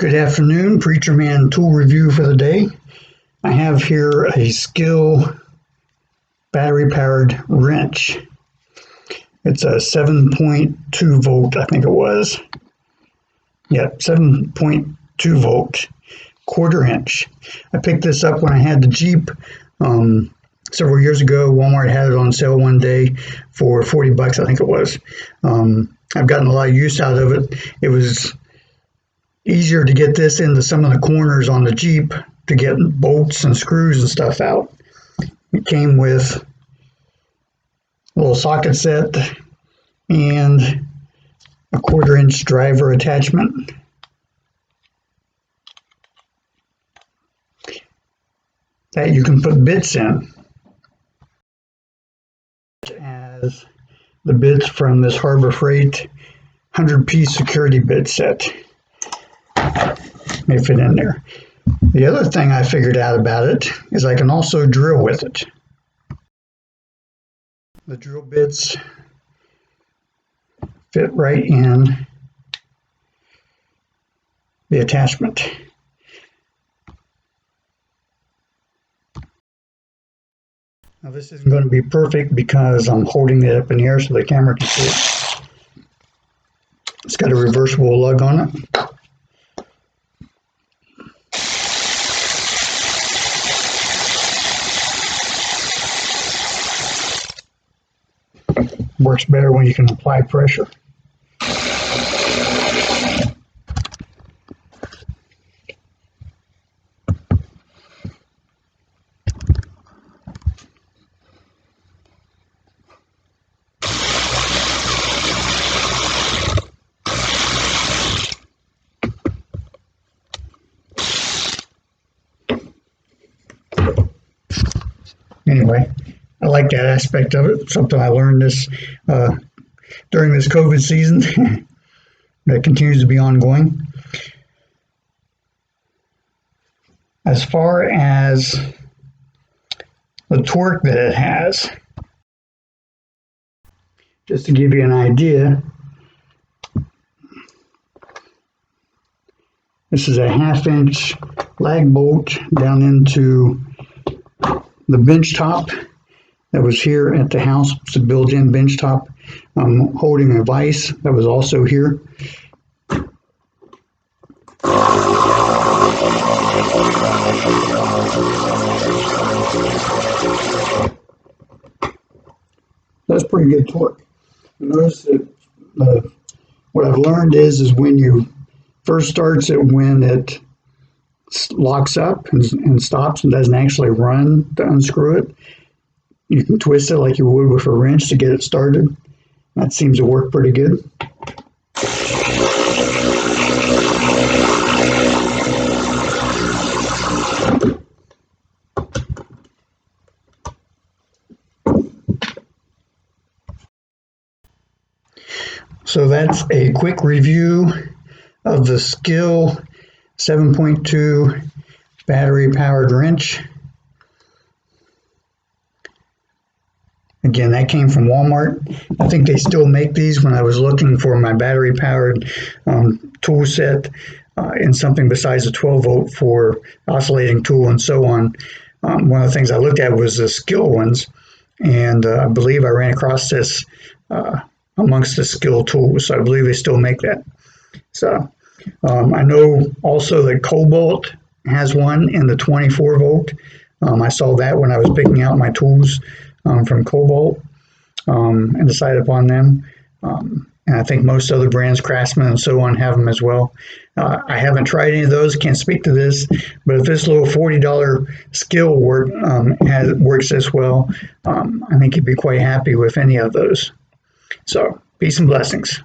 Good afternoon, Preacher Man tool review for the day. I have here a Skil battery powered wrench. It's a 7.2 volt, I think it was. Yep, 7.2 volt, quarter inch. I picked this up when I had the Jeep several years ago. Walmart had it on sale one day for 40 bucks, I think it was. I've gotten a lot of use out of it. It was easier to get this into some of the corners on the Jeep to get bolts and screws and stuff out. It came with a little socket set and a quarter inch driver attachment. That you can put bits in, as the bits from this Harbor Freight 100-piece security bit set. May fit in there. The other thing I figured out about it is I can also drill with it. The drill bits fit right in the attachment. Now this isn't going to be perfect because I'm holding it up in the air so the camera can see it. It's got a reversible lug on it. Works better when you can apply pressure. Anyway, I like that aspect of it. Something I learned this during this COVID season that continues to be ongoing. As far as the torque that it has, just to give you an idea, this is a 1/2 inch lag bolt down into the bench top that was here at the house. It's a built-in bench top. I'm holding a vise that was also here. That's pretty good torque. Notice that what I've learned is when you first starts it, when it locks up and stops and doesn't actually run to unscrew it, you can twist it like you would with a wrench to get it started. That seems to work pretty good. So that's a quick review of the Skil 7.2 battery powered wrench. Again, that came from Walmart. I think they still make these. When I was looking for my battery powered tool set in something besides a 12 volt for oscillating tool and so on, one of the things I looked at was the Skil ones, and I believe I ran across this amongst the Skil tools. So I believe they still make that. So I know also that Cobalt has one in the 24 volt. I saw that when I was picking out my tools from Cobalt and decided upon them. And I think most other brands, Craftsman and so on, have them as well. I haven't tried any of those, can't speak to this, but if this little $40 Skil works this well, I think you'd be quite happy with any of those. So, peace and blessings.